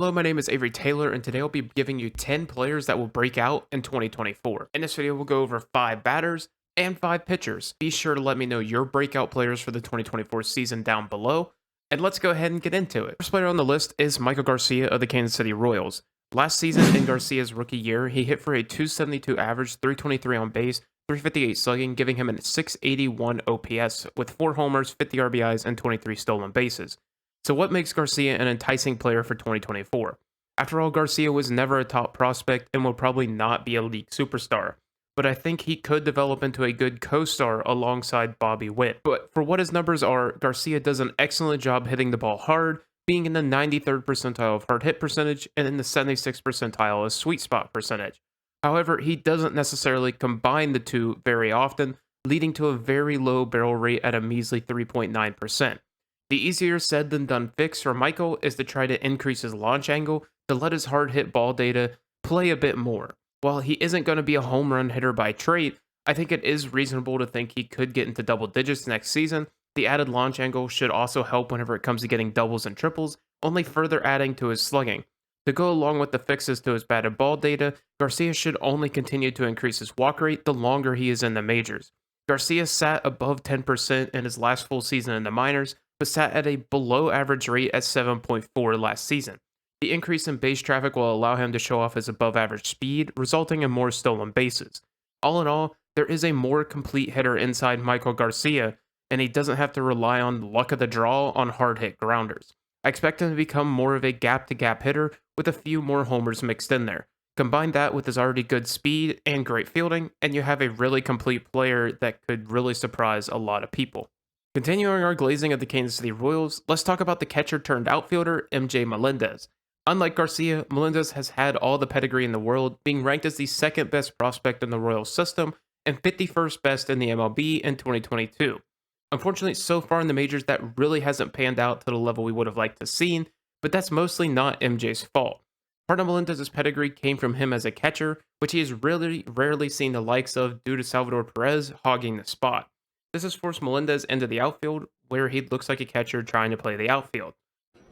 Hello, my name is Avery Taylor, and today I'll be giving you 10 players that will break out in 2024. In this video, we'll go over 5 batters and 5 pitchers. Be sure to let me know your breakout players for the 2024 season down below, and let's go ahead and get into it. First player on the list is Michael Garcia of the Kansas City Royals. Last season, in Garcia's rookie year, he hit for a 272 average, 323 on base, 358 slugging, giving him a 681 OPS with 4 homers, 50 RBIs, and 23 stolen bases. So what makes Garcia an enticing player for 2024? After all, Garcia was never a top prospect and will probably not be a league superstar, but I think he could develop into a good co-star alongside Bobby Witt. But for what his numbers are, Garcia does an excellent job hitting the ball hard, being in the 93rd percentile of hard hit percentage and in the 76th percentile of sweet spot percentage. However, he doesn't necessarily combine the two very often, leading to a very low barrel rate at a measly 3.9%. The easier said than done fix for Michael is to try to increase his launch angle to let his hard hit ball data play a bit more. While he isn't going to be a home run hitter by trait, I think it is reasonable to think he could get into double digits next season. The added launch angle should also help whenever it comes to getting doubles and triples, only further adding to his slugging. To go along with the fixes to his batted ball data, Garcia should only continue to increase his walk rate the longer he is in the majors. Garcia sat above 10% in his last full season in the minors, but sat at a below average rate at 7.4 last season. The increase in base traffic will allow him to show off his above average speed, resulting in more stolen bases. All in all, there is a more complete hitter inside Michael Garcia, and he doesn't have to rely on luck of the draw on hard hit grounders. I expect him to become more of a gap to gap hitter with a few more homers mixed in there. Combine that with his already good speed and great fielding, and you have a really complete player that could really surprise a lot of people. Continuing our glazing of the Kansas City Royals, let's talk about the catcher turned outfielder, MJ Melendez. Unlike Garcia, Melendez has had all the pedigree in the world, being ranked as the second best prospect in the Royals system and 51st best in the MLB in 2022. Unfortunately, so far in the majors, that really hasn't panned out to the level we would have liked to see, but that's mostly not MJ's fault. Part of Melendez's pedigree came from him as a catcher, which he has really rarely seen the likes of due to Salvador Perez hogging the spot. This has forced Melendez into the outfield, where he looks like a catcher trying to play the outfield.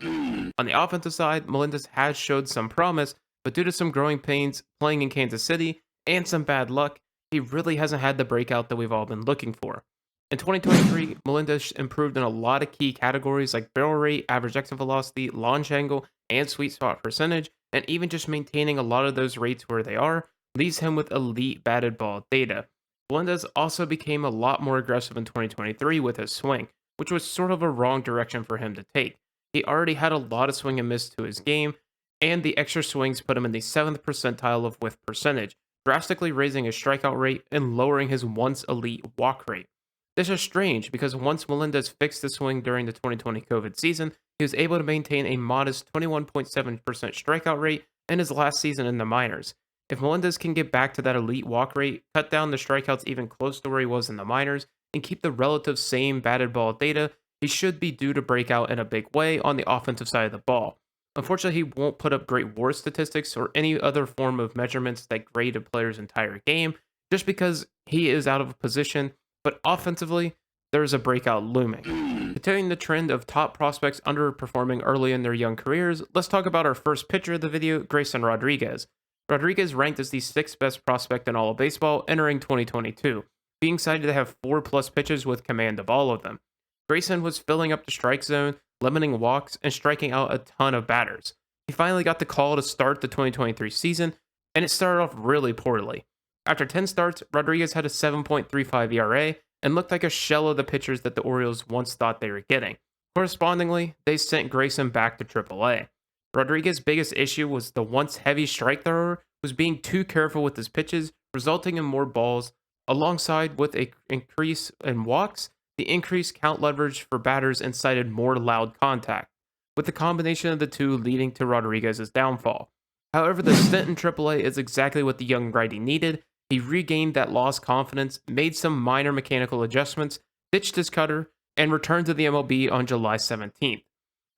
On the offensive side, Melendez has showed some promise, but due to some growing pains playing in Kansas City and some bad luck, he really hasn't had the breakout that we've all been looking for. In 2023, Melendez improved in a lot of key categories like barrel rate, average exit velocity, launch angle, and sweet spot percentage, and even just maintaining a lot of those rates where they are leaves him with elite batted ball data. Melendez also became a lot more aggressive in 2023 with his swing, which was sort of a wrong direction for him to take. He already had a lot of swing and miss to his game, and the extra swings put him in the 7th percentile of whiff percentage, drastically raising his strikeout rate and lowering his once elite walk rate. This is strange because once Melendez fixed the swing during the 2020 COVID season, he was able to maintain a modest 21.7% strikeout rate in his last season in the minors. If Melendez can get back to that elite walk rate, cut down the strikeouts even close to where he was in the minors, and keep the relative same batted ball data, he should be due to break out in a big way on the offensive side of the ball. Unfortunately, he won't put up great WAR statistics or any other form of measurements that grade a player's entire game, just because he is out of position, but offensively, there is a breakout looming. Continuing the trend of top prospects underperforming early in their young careers, let's talk about our first pitcher of the video, Grayson Rodriguez. Rodriguez ranked as the 6th best prospect in all of baseball entering 2022, being cited to have 4+ pitches with command of all of them. Grayson was filling up the strike zone, limiting walks, and striking out a ton of batters. He finally got the call to start the 2023 season, and it started off really poorly. After 10 starts, Rodriguez had a 7.35 ERA and looked like a shell of the pitchers that the Orioles once thought they were getting. Correspondingly, they sent Grayson back to AAA. Rodriguez's biggest issue was the once heavy strike thrower was being too careful with his pitches, resulting in more balls, alongside with an increase in walks. The increased count leverage for batters incited more loud contact, with the combination of the two leading to Rodriguez's downfall. However, the stint in AAA is exactly what the young righty needed. He regained that lost confidence, made some minor mechanical adjustments, ditched his cutter, and returned to the MLB on July 17th.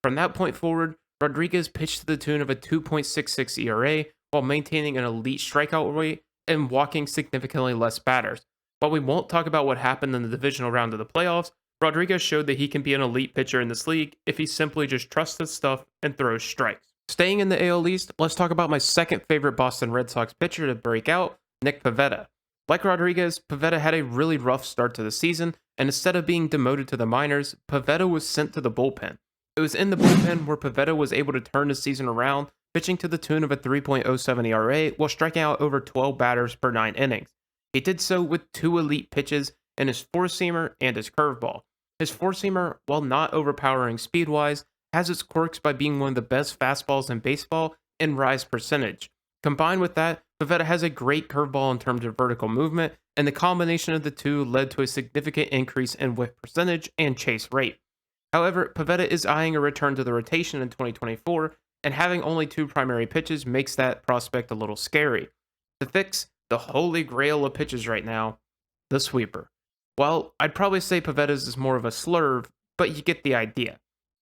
From that point forward, Rodriguez pitched to the tune of a 2.66 ERA while maintaining an elite strikeout rate and walking significantly less batters. While we won't talk about what happened in the divisional round of the playoffs, Rodriguez showed that he can be an elite pitcher in this league if he simply just trusts his stuff and throws strikes. Staying in the AL East, let's talk about my second favorite Boston Red Sox pitcher to break out, Nick Pivetta. Like Rodriguez, Pivetta had a really rough start to the season, and instead of being demoted to the minors, Pivetta was sent to the bullpen. It was in the bullpen where Pivetta was able to turn the season around, pitching to the tune of a 3.07 ERA while striking out over 12 batters per 9 innings. He did so with two elite pitches in his four-seamer and his curveball. His four-seamer, while not overpowering speed-wise, has its quirks by being one of the best fastballs in baseball in rise percentage. Combined with that, Pivetta has a great curveball in terms of vertical movement, and the combination of the two led to a significant increase in whiff percentage and chase rate. However, Pivetta is eyeing a return to the rotation in 2024, and having only two primary pitches makes that prospect a little scary. To fix the holy grail of pitches right now, the sweeper. Well, I'd probably say Pavetta's is more of a slurve, but you get the idea.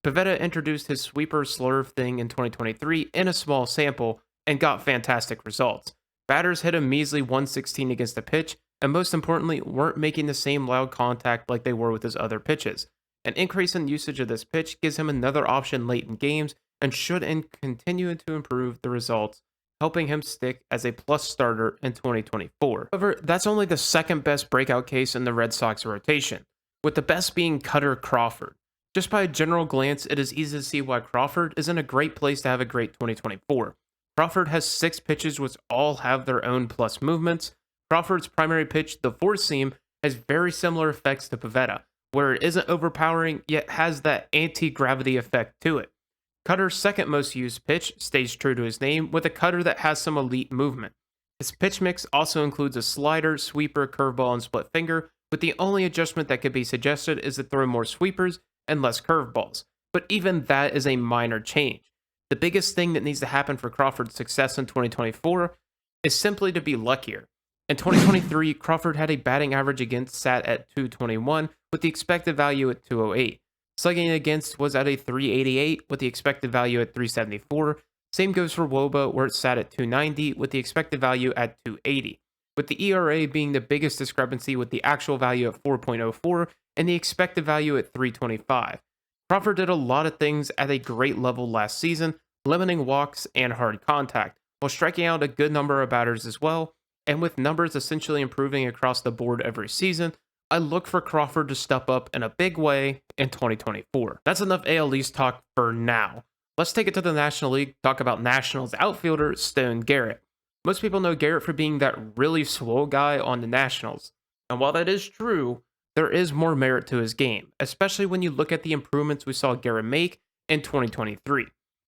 Pivetta introduced his sweeper slurve thing in 2023 in a small sample and got fantastic results. Batters hit a measly 116 against the pitch, and most importantly, weren't making the same loud contact like they were with his other pitches. An increase in usage of this pitch gives him another option late in games and should continue to improve the results, helping him stick as a plus starter in 2024. However, that's only the second best breakout case in the Red Sox rotation, with the best being Cutter Crawford. Just by a general glance, it is easy to see why Crawford is in a great place to have a great 2024. Crawford has 6 pitches which all have their own plus movements. Crawford's primary pitch, the four seam, has very similar effects to Pivetta, where it isn't overpowering yet has that anti-gravity effect to it. Cutter's second most used pitch stays true to his name with a cutter that has some elite movement. His pitch mix also includes a slider, sweeper, curveball, and split finger, with the only adjustment that could be suggested is to throw more sweepers and less curveballs, but even that is a minor change. The biggest thing that needs to happen for Crawford's success in 2024 is simply to be luckier. In 2023, Crawford had a batting average against sat at 221 with the expected value at 208. Slugging against was at a 388 with the expected value at 374. Same goes for WOBA, where it sat at 290 with the expected value at 280, with the ERA being the biggest discrepancy with the actual value at 4.04 and the expected value at 325. Crawford did a lot of things at a great level last season, limiting walks and hard contact, while striking out a good number of batters as well, and with numbers essentially improving across the board every season, I look for Crawford to step up in a big way in 2024. That's enough AL East talk for now. Let's take it to the National League, talk about Nationals outfielder Stone Garrett. Most people know Garrett for being that really swole guy on the Nationals, and while that is true, there is more merit to his game, especially when you look at the improvements we saw Garrett make in 2023.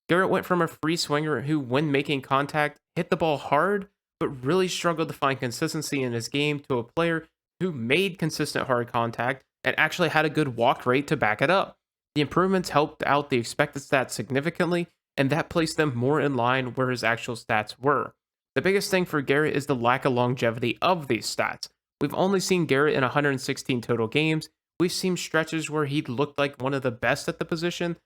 Garrett went from a free swinger who, when making contact, hit the ball hard, but really struggled to find consistency in his game to a player who made consistent hard contact and actually had a good walk rate to back it up. The improvements helped out the expected stats significantly, and that placed them more in line where his actual stats were. The biggest thing for Garrett is the lack of longevity of these stats. We've only seen Garrett in 116 total games. We've seen stretches where he looked like one of the best at the position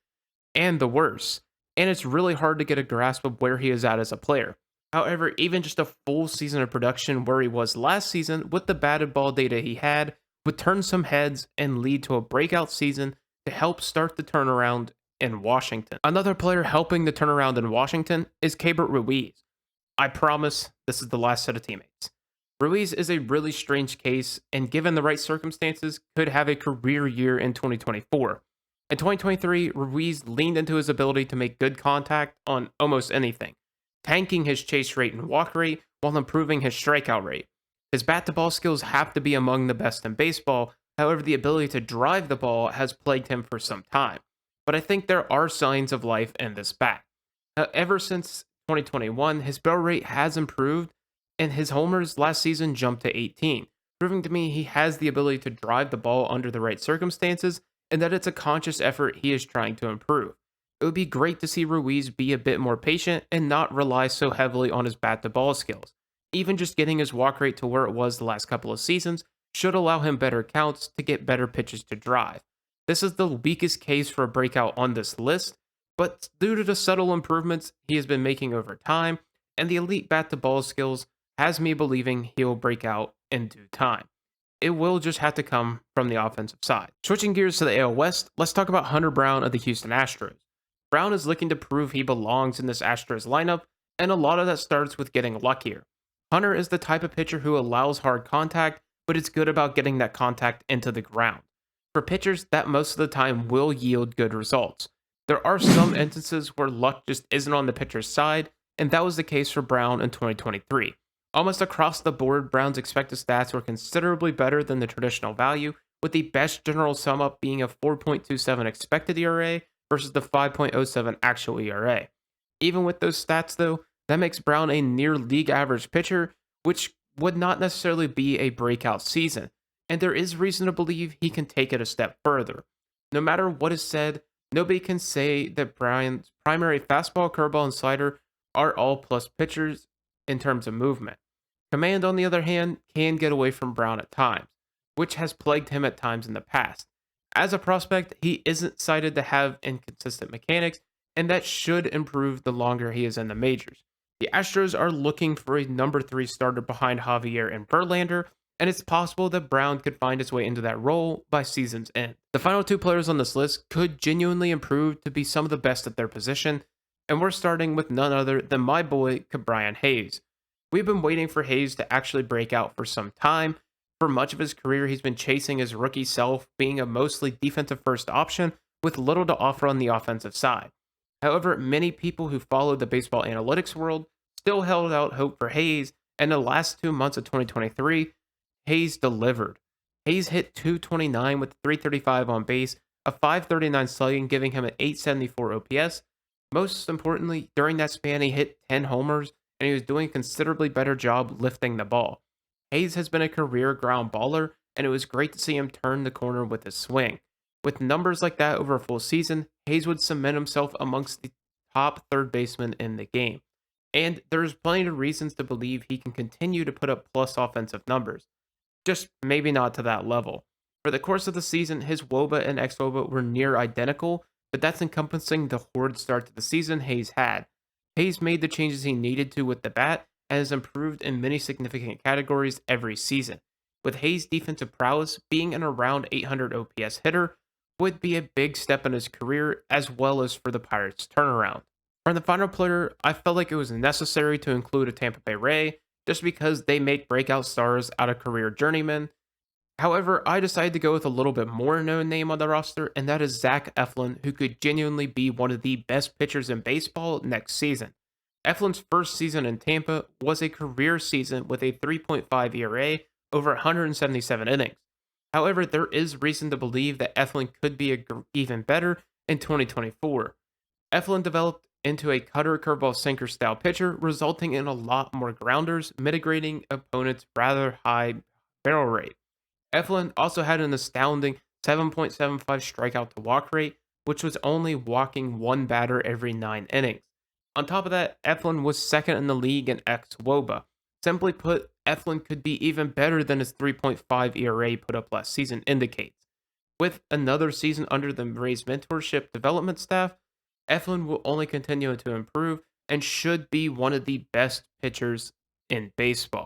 and the worst, and it's really hard to get a grasp of where he is at as a player. However, even just a full season of production where he was last season with the batted ball data he had would turn some heads and lead to a breakout season to help start the turnaround in Washington. Another player helping the turnaround in Washington is Keibert Ruiz. I promise this is the last set of teammates. Ruiz is a really strange case, and given the right circumstances, could have a career year in 2024. In 2023, Ruiz leaned into his ability to make good contact on almost anything, tanking his chase rate and walk rate while improving his strikeout rate. His bat-to-ball skills have to be among the best in baseball, however, the ability to drive the ball has plagued him for some time. But I think there are signs of life in this bat. Ever since 2021, his barrel rate has improved, and his homers last season jumped to 18, proving to me he has the ability to drive the ball under the right circumstances, and that it's a conscious effort he is trying to improve. It would be great to see Ruiz be a bit more patient and not rely so heavily on his bat-to-ball skills. Even just getting his walk rate to where it was the last couple of seasons should allow him better counts to get better pitches to drive. This is the weakest case for a breakout on this list, but due to the subtle improvements he has been making over time and the elite bat-to-ball skills, has me believing he will break out in due time. It will just have to come from the offensive side. Switching gears to the AL West, let's talk about Hunter Brown of the Houston Astros. Brown is looking to prove he belongs in this Astros lineup, and a lot of that starts with getting luckier. Hunter is the type of pitcher who allows hard contact, but it's good about getting that contact into the ground. For pitchers, that most of the time will yield good results. There are some instances where luck just isn't on the pitcher's side, and that was the case for Brown in 2023. Almost across the board, Brown's expected stats were considerably better than the traditional value, with the best general sum up being a 4.27 expected ERA versus the 5.07 actual ERA. Even with those stats, though, that makes Brown a near league average pitcher, which would not necessarily be a breakout season, and there is reason to believe he can take it a step further. No matter what is said, nobody can say that Brown's primary fastball, curveball, and slider are all plus pitchers in terms of movement. Command, on the other hand, can get away from Brown at times, which has plagued him at times in the past. As a prospect, he isn't cited to have inconsistent mechanics, and that should improve the longer he is in the majors. The Astros are looking for a number 3 starter behind Javier and Verlander, and it's possible that Brown could find his way into that role by season's end. The final 2 players on this list could genuinely improve to be some of the best at their position, and we're starting with none other than my boy, Ke'Bryan Hayes. We've been waiting for Hayes to actually break out for some time. For much of his career, he's been chasing his rookie self, being a mostly defensive first option with little to offer on the offensive side. However, many people who follow the baseball analytics world still held out hope for Hayes, and in the last 2 months of 2023, Hayes delivered. Hayes hit .229 with 335 on base, a .539 slugging, giving him an .874 OPS. Most importantly, during that span, he hit 10 homers, and he was doing a considerably better job lifting the ball. Hayes has been a career ground baller, and it was great to see him turn the corner with his swing. With numbers like that over a full season, Hayes would cement himself amongst the top third baseman in the game. And there's plenty of reasons to believe he can continue to put up plus offensive numbers. Just maybe not to that level. For the course of the season, his WOBA and xWOBA were near identical, but that's encompassing the horrid start to the season Hayes had. Hayes made the changes he needed to with the bat and has improved in many significant categories every season. With Hayes' defensive prowess, being an around 800 OPS hitter would be a big step in his career as well as for the Pirates' turnaround. For the final player, I felt like it was necessary to include a Tampa Bay Ray just because they make breakout stars out of career journeymen. However, I decided to go with a little bit more known name on the roster, and that is Zach Eflin, who could genuinely be one of the best pitchers in baseball next season. Eflin's first season in Tampa was a career season with a 3.5 ERA over 177 innings. However, there is reason to believe that Eflin could be even better in 2024. Eflin developed into a cutter curveball sinker style pitcher, resulting in a lot more grounders, mitigating opponents' rather high barrel rate. Eflin also had an astounding 7.75 strikeout to walk rate, which was only walking one batter every 9 innings. On top of that, Eflin was second in the league in xWOBA. Simply put, Eflin could be even better than his 3.5 ERA put up last season indicates. With another season under the Rays mentorship development staff, Eflin will only continue to improve and should be one of the best pitchers in baseball.